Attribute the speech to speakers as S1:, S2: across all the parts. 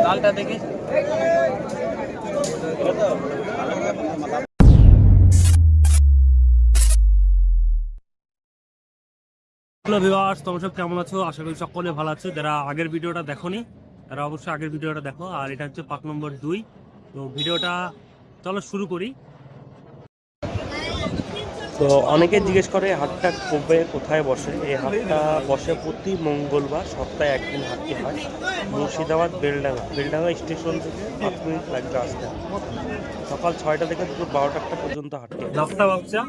S1: লালটা দেখে hello viewers, তোমরা সব কেমন আছো? আশা করি সকলে ভালো আছো। যারা আগের ভিডিওটা দেখোনি তারা অবশ্যই আগের ভিডিওটা দেখো। আর এটা হচ্ছে পার্ক নম্বর 2। তো ভিডিওটা চলো শুরু করি। তো অনেকে জিজ্ঞেস করে হাটটা কবে কোথায় বসে। এই হাটটা বসে প্রতি মঙ্গলবার, সপ্তাহে একদিন হাটটি হয় মুর্শিদাবাদ বেলডাঙ্গা স্টেশন থেকে 5 মিনিট লাগবে আসতে। সকাল 6টা থেকে দুপুর 12টা পর্যন্ত হাটটি হয়। নকটা বাচ্চা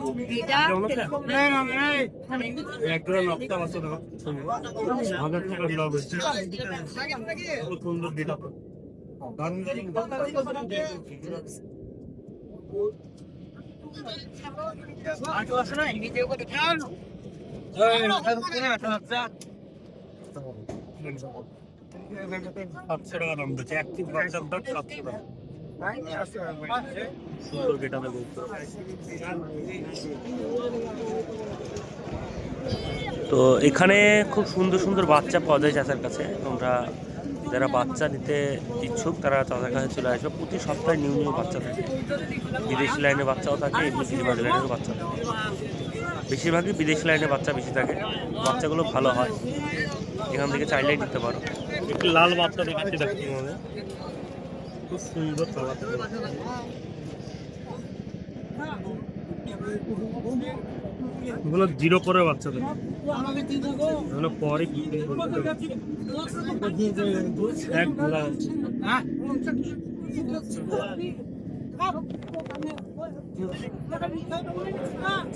S1: একজোড়া নকটা বাচ্চা দেখো, 1000 টাকা ব্লগ হচ্ছে, খুব সুন্দর দিটা। তো এখানে খুব সুন্দর সুন্দর বাচ্চা পাওয়া যায় চাচার কাছে। তোমরা যারা বাচ্চা নিতে ইচ্ছুক তারা চাচার কাছে চলে আসবে। প্রতি সপ্তাহে নিউ নিউ বাচ্চা থাকে, বিদেশি লাইনের বাচ্চাও থাকে, এমনি গিরিবাজ লাইনেরও বাচ্চা থাকে। বেশিরভাগই বিদেশি লাইনের বাচ্চা বেশি থাকে, বাচ্চাগুলো ভালো হয়। এখান থেকে চাইলেই নিতে পারো। একটু লাল বাচ্চা দেখাচ্ছি, দেখতে হবে খুব সুন্দর চালাতে। এগুলো 0 করে বাচ্চা দেবে, এগুলো পরে এক ঘোড়া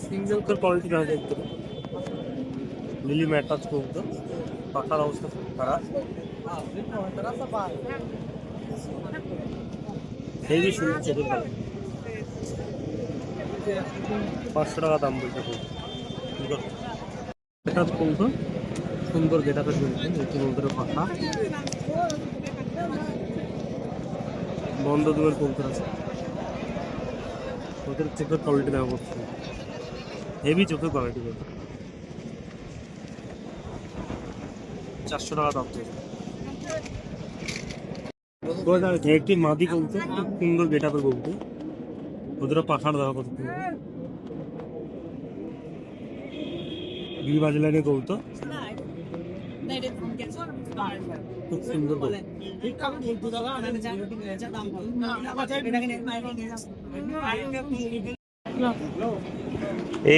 S1: সিঙ্গেল কোয়ালিটি না দেখতে লিলি ম্যাটাচ করতো। পাখার অবস্থা খুব খারাপ, সেই যে সুন্দর চোখের কালার। 500 টাকা দাম বলতে কৌতো, সুন্দর গেটাতে চলছে। পাখা বন্ধ দুয়ের কৌতো আছে, ওদের চোখের কোয়ালিটি দেওয়া করছে, হেভি চোখের কোয়ালিটি। 400 টাকা দাম চাইছে। একটি মাদি কৌতো, খুব সুন্দর গেটাপের কৌতো, ওদেরও পাখার দেওয়া করতে। গিরিবাজ লাইনে কৌতো, খুব সুন্দর।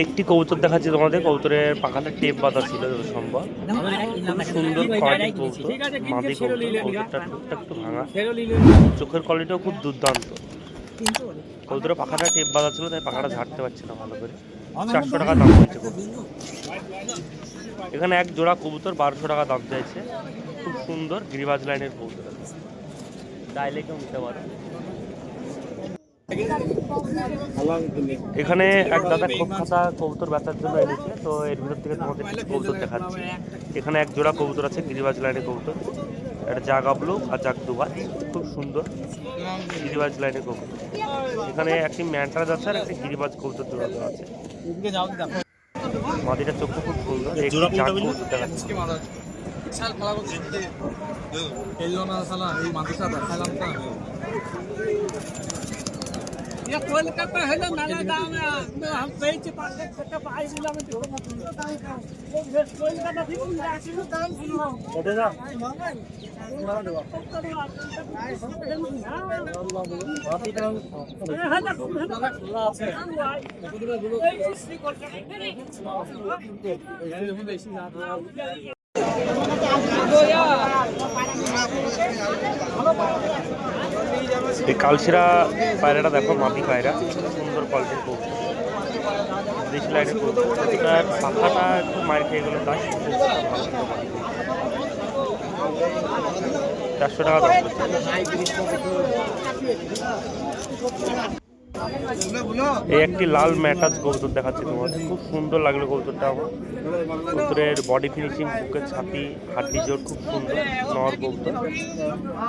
S1: একটি কবুতর দেখাচ্ছি তোমাদের। কবুতরের পাখাটা টেপ বাঁধা ছিল যত সম্ভব। খুব সুন্দর কোয়ালিটির কবুতর, মাদি কবুতর। কবুতরটা টুকটা একটু ভাঙা, চোখের কোয়ালিটিও খুব দুর্দান্ত। কবুতরের পাখাটা টেপ বাঁধা ছিল, তাই পাখাটা ঝাড়তে পারছি না ভালো করে। 400 টাকা দাম হয়েছে। এখানে এক জোড়া কবুতর 1200 টাকা দাম চাইছে। খুব সুন্দর গিরিবাজ লাইনের কবুতর আছে, চাইলে কেউ নিতে পারো। এখানে এক দাদা খুব খাতা কবুতর বেচার জন্য এনেছে, তো এর ভিতর থেকে তোমাদের কবুতর দেখাচ্ছি। এখানে এক জোড়া কবুতর আছে গিরিবাজ লাইনের কবুতর, একটা জাগা ব্লু আর জাগ দুবাজ, খুব সুন্দর গিরিবাজ লাইনের কবুতর। এখানে একটি ম্যান্টারাজ আছে আর একটি গিরিবাজ কবুতর জোড়া আছে। মাদিটার চোখটা খুব সুন্দর। এই কালশিরা পায়রাটা দেখো, মাটি পায়রা, সুন্দর কোয়ালিটির কবুতর, দেশি লাইনের কবুতর। তার পাখাটা একটু মার খেয়ে গেলো, তাই 400 টাকা দাম। এই একটি লাল ম্যাটাচ কবুতর দেখাচ্ছি তোমাদের, খুব সুন্দর লাগলো কবুতরটা আমার। কবুতরের বডি ফিনিশিং, বুকের ছাতি, হাড্ডি জোর খুব সুন্দর, নর কবুতর।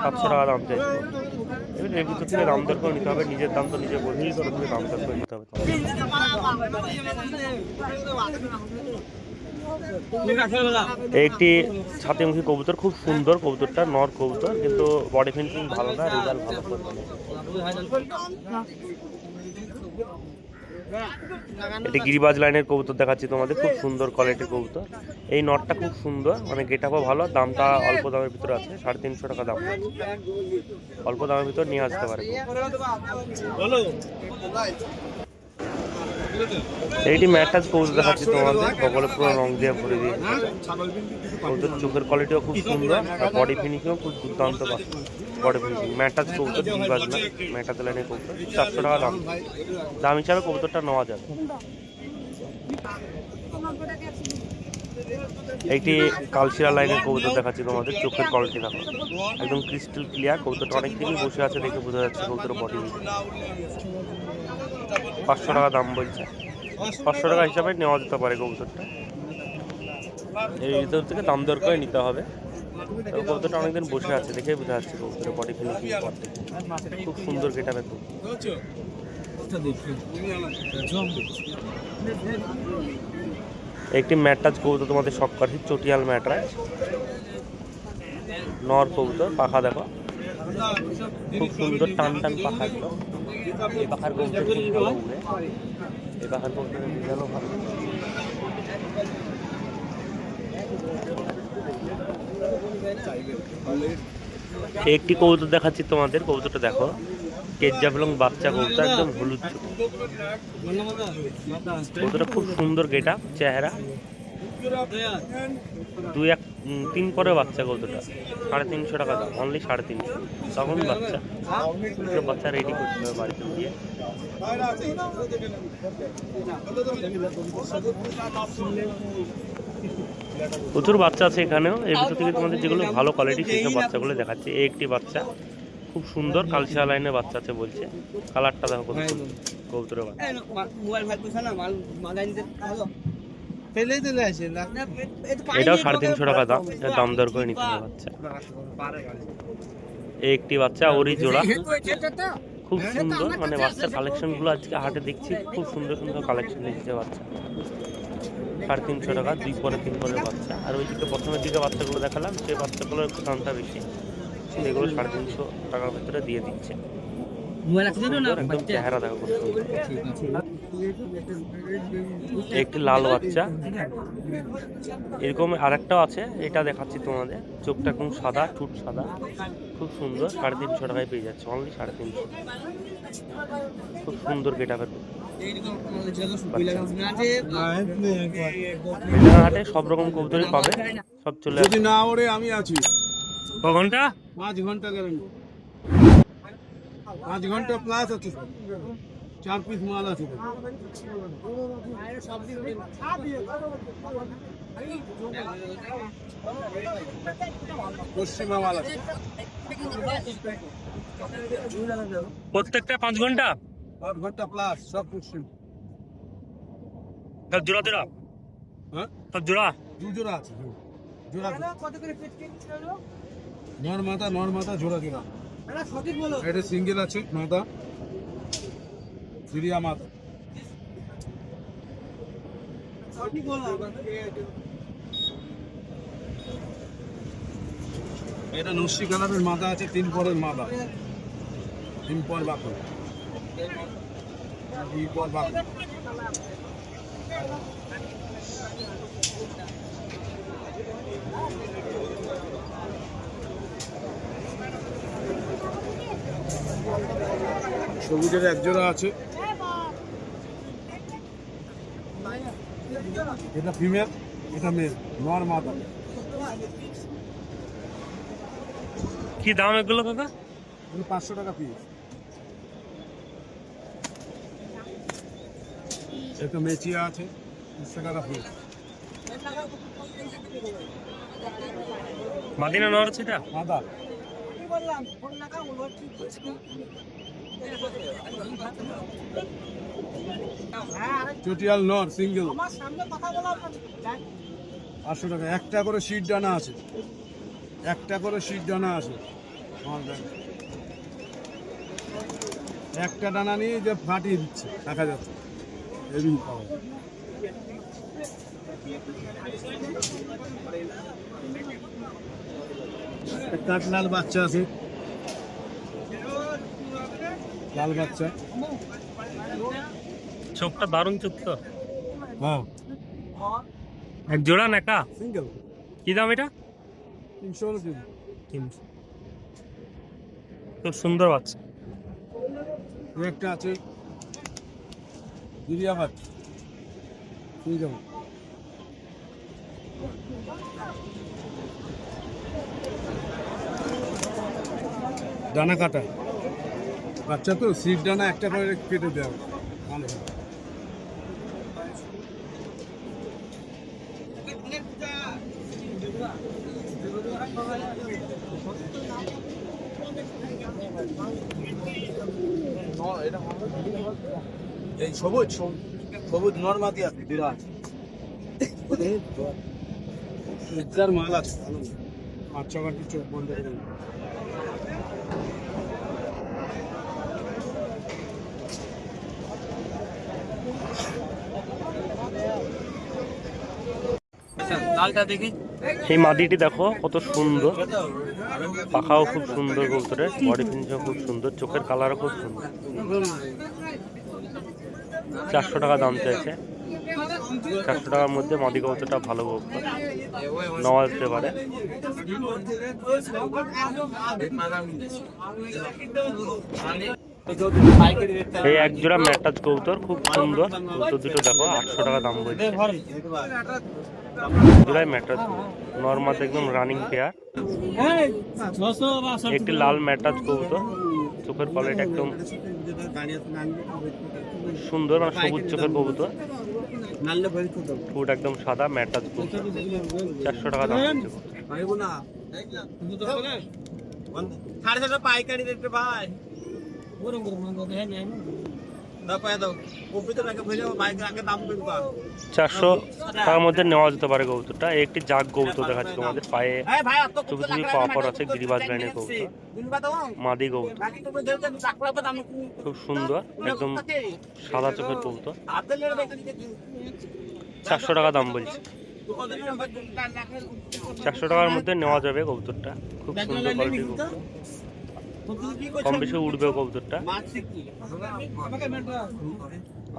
S1: 700 টাকা দাম চাইছে। দেবেন। এর ভিতর থেকে দাম দর করে নিতে হবে, নিজের দাম তো নিজে বোঝেই করে থেকে দাম দর করে নিতে হবে। একটি ছাতিমুখী কবুতর, খুব সুন্দর কবুতরটা, নর কবুতর, কিন্তু বডি ফিনিশিং ভালো না, রেজাল্ট ভালো করবে। এটি গিরিবাজ লাইনের কবুতর দেখাচ্ছি তোমাদের, খুব সুন্দর কোয়ালিটির কবুতর। এই নটটা খুব সুন্দর, মানে গেটআপও ভালো, দামটা অল্প দামের ভিতরে আছে, 350 টাকা দাম, অল্প দামের ভিতর নিয়ে আসতে পারে। এইটি ম্যাটাজ কবুতর দেখাচ্ছি তোমাদের, বগলে পুরো রং দিয়ে ভরে দিয়ে। কবুতর চোখের কোয়ালিটিও খুব সুন্দর, আর বডি ফিনিশিংও খুব দুর্দান্ত বডি ফিনিশিং। ম্যাটাজ কবুতর, গিরিবাজ না, ম্যাটাজ লাইনের কবুতর, 400 টাকা দাম। দাম হিসাবে কবুতরটা নেওয়া যাবে। একটি কালশিরা লাইনের কবুতর দেখাচ্ছি তোমাদের, চোখের কোয়ালিটি দেখো একদম ক্রিস্টাল ক্লিয়ার। কবুতরটা অনেক দিনই বসে আছে, দেখে বোঝা যাচ্ছে কবুতরের বডি। 500 টাকা দাম বলছে, 500 টাকা হিসাবে নেওয়া যেতে পারে কবুতরটা। এর ভিতর থেকে দাম দর করে নিতে হবে। কবুতরটা অনেকদিন বসে আছে, দেখে বোঝা যাচ্ছে কবুতরের বডি ফিনিশিং। খুব সুন্দর গেটআপের কবুতর। একটি ম্যাটাজ কবুতর তোমাদের শখ কাঠি, চটিয়াল ম্যাটরাজ, নর কবুতর, পাখা দেখো খুব সুন্দর, টান টান পাখা। এই পাখার কবুতর খুব ভালো উড়ে, এই পাখার কবুতরের ডিজাইনও ভালো। একটি কবুতর দেখাচ্ছি তোমাদের, কবুতরটা দেখো কেজাব এবং বাচ্চা কবুতর, একদম হলুদ চোখ। কবুতরটা খুব সুন্দর গেটআপ, চেহারা, 2-3 পরে বাচ্চা কবুতরটা, 350 টাকা দাম, অনলি 350। তখন বাচ্চা রেডি করতে হবে বাড়িতে দিয়ে। প্রচুর বাচ্চা আছে এখানেও, এর ভিতর থেকে তোমাদের যেগুলো ভালো কোয়ালিটি সেই সব বাচ্চাগুলো দেখাচ্ছে। এই একটি বাচ্চা খুব সুন্দর, কালশিয়া লাইনের বাচ্চা আছে বলছে, কালারটা দেখো কত সুন্দর কবুতরের বাচ্চা। এটাও 350 টাকা দাম, দাম দর করে নিতে হবে বাচ্চা। এই একটি বাচ্চা, ওরই জোড়া, খুব সুন্দর, মানে বাচ্চার কালেকশনগুলো আজকে হাটে দেখছি, খুব সুন্দর সুন্দর কালেকশন এসেছে বাচ্চা। 350 টাকা, 2 পরে 3 পরের বাচ্চা। আর ওই দিকে প্রথমের দিকে বাচ্চাগুলো দেখালাম, সেই বাচ্চাগুলোর একটু দামটা বেশি, এগুলো 350 টাকার ভিতরে দিয়ে দিচ্ছে। একদম চেহারা দেখো খুব সুন্দর। একটি লাল বাচ্চা, এরকম আরেকটাও আছে, এটা দেখাচ্ছি তোমাদের, চোখটা একদম সাদা, ঠোঁট সাদা, খুব সুন্দর, 350 টাকায় পেয়ে যাচ্ছে, অনলি 350। খুব সুন্দর গেটআপের। হাটে সব রকম কবুতরই পাবে, সব চলে আসবে।
S2: না ওরে আমি আছি।
S1: ক ঘন্টা?
S2: 5 ঘন্টা গ্যারান্টি, 5 ঘন্টা প্লাস আছে, 4 পিস মাল আছে। পশ্চিমা মাল আছে
S1: প্রত্যেকটা 5 ঘন্টা,
S2: 5 ঘন্টা প্লাস, সব পশ্চিম।
S1: জোড়া জোড়া,
S2: হ্যাঁ
S1: সব জোড়া,
S2: 2 জোড়া আছে, জোড়া নর মাথা জোড়া জোড়া। এটা সিঙ্গেল আছে মাথা, সিরিয়া মাথা। এটা নস্যি কালারের মাথা আছে, 3 পরের মাথা, 3 পর বাকল, 2 পর বাকল। সবুজের 1 জোড়া আছে, এটা ফিমেল, এটা মেল, নর মাদা।
S1: কি দাম এগুলো কাকা?
S2: 500 টাকা পিস। এটা মেচিয়া আছে, 30 টাকা পিস।
S1: মাদিনা নর আছে এটা?
S2: মাদা। চটিয়াল নর সিঙ্গেল, 500 টাকা। একটা করে শীট ডানা আছে, একটা করে শীট ডানা আছে। একটা ডানা নিয়ে যে ফাটিয়ে দিচ্ছে দেখা যাচ্ছে এরকম পাওয়া যায়। কাঠলাল বাচ্চা আছে, লাল বাচ্চা।
S1: চোখটা দারুণ চোখ তো।
S2: হ্যাঁ,
S1: এক জোড়া নাকা
S2: সিঙ্গেল
S1: কি দাম এটা?
S2: 300 কেজি।
S1: 300। খুব সুন্দর বাচ্চা।
S2: একটা আছে ইউরিয়া বাচ্চা সিঙ্গেল। ডানা কাটা বাচ্চা তো, সিট ডানা একটা করে কেটে দেওয়া ভালো হয়। এই সবুজ সবুজ নর্মাদি আছে বিরাট ইজার মাল আছে ভালো। বাচ্চা কাটি চোখ বন্ধ করে দিন। লালটা দেখি।
S1: এই মাদিটি দেখো কত সুন্দর, পাখাও খুব সুন্দর, কবুতরের বডি ফিনিশও খুব সুন্দর, চোখের কালারও খুব সুন্দর। 400 টাকা দাম চাইছে। 400 টাকার মধ্যে মাদি কবুতরটা ভালো কবুতর, নেওয়া যেতে পারে। এই এক জোড়া ম্যাটাজ কবুতর খুব সুন্দর, কবুতর দুটো দেখো 800 টাকা দাম বলছে। জোড়ায় ম্যাটাজ নর্মাল একদম রানিং পেয়ার। একটি লাল ম্যাটাজ কবুতর, চোখের কোয়ালিটি একদম সুন্দর, মানে সবুজ চোখের কবুতর, ঠোঁট একদম সাদা, ম্যাটাজ কবুতর। 400 টাকা দাম বলছে।
S2: পাইকারি রেট ভাই,
S1: 400 টাকার মধ্যে নেওয়া যেতে পারে কবুতরটা। একটি জাগ কবুতর দেখাচ্ছে তোমাদের, পায়ে টুপি টুপি পাওয়ার আছে, গিরিবাজ লাইনের কবুতর, মাদি কবুতর, খুব সুন্দর, একদম সাদা চোখের কবুতর। 400 টাকা দাম বলছে। 400 টাকার মধ্যে নেওয়া যাবে কবুতরটা, খুব সুন্দর কোয়ালিটির কবুতর, কম বেশি উঠবে কবুতরটা।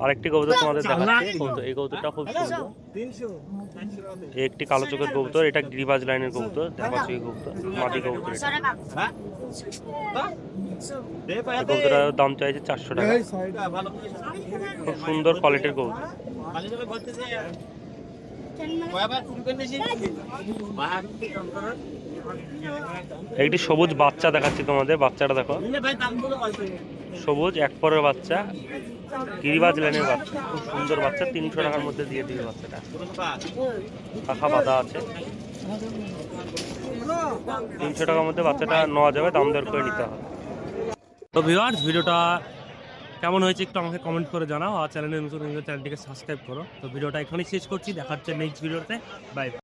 S1: আরেকটি কবুতর তোমাদের দেখাচ্ছি, এই কবুতরটা খুব সুন্দর, একটি কালো চোখের কবুতর, এটা গিরিবাজ লাইনের কবুতর, দেখাচ্ছি এই কবুতর, মাটি কবুতর। কবুতরের দাম চাইছে 400 টাকা, খুব সুন্দর কোয়ালিটির কবুতর। একটি সবুজ বাচ্চা দেখাচ্ছি তোমাদের, বাচ্চাটা দেখো, সবুজ এক পরের বাচ্চা, গিরিবাজ লাইনের বাচ্চা, খুব সুন্দর বাচ্চা। 300 টাকার মধ্যে দিয়ে দিবে বাচ্চাটা, পাখা বাঁধা আছে। 300 টাকার মধ্যে বাচ্চাটা নেওয়া যাবে, দাম দর করে নিতে হবে। তো ভিউয়ার্স, ভিডিওটা কেমন হয়েছে একটু আমাকে কমেন্ট করে জানাও, আর চ্যানেলে নতুন চ্যানেলটিকে সাবস্ক্রাইব করো। তো ভিডিওটা এখানেই শেষ করছি, দেখা হচ্ছে নেক্সট ভিডিওতে। বাই।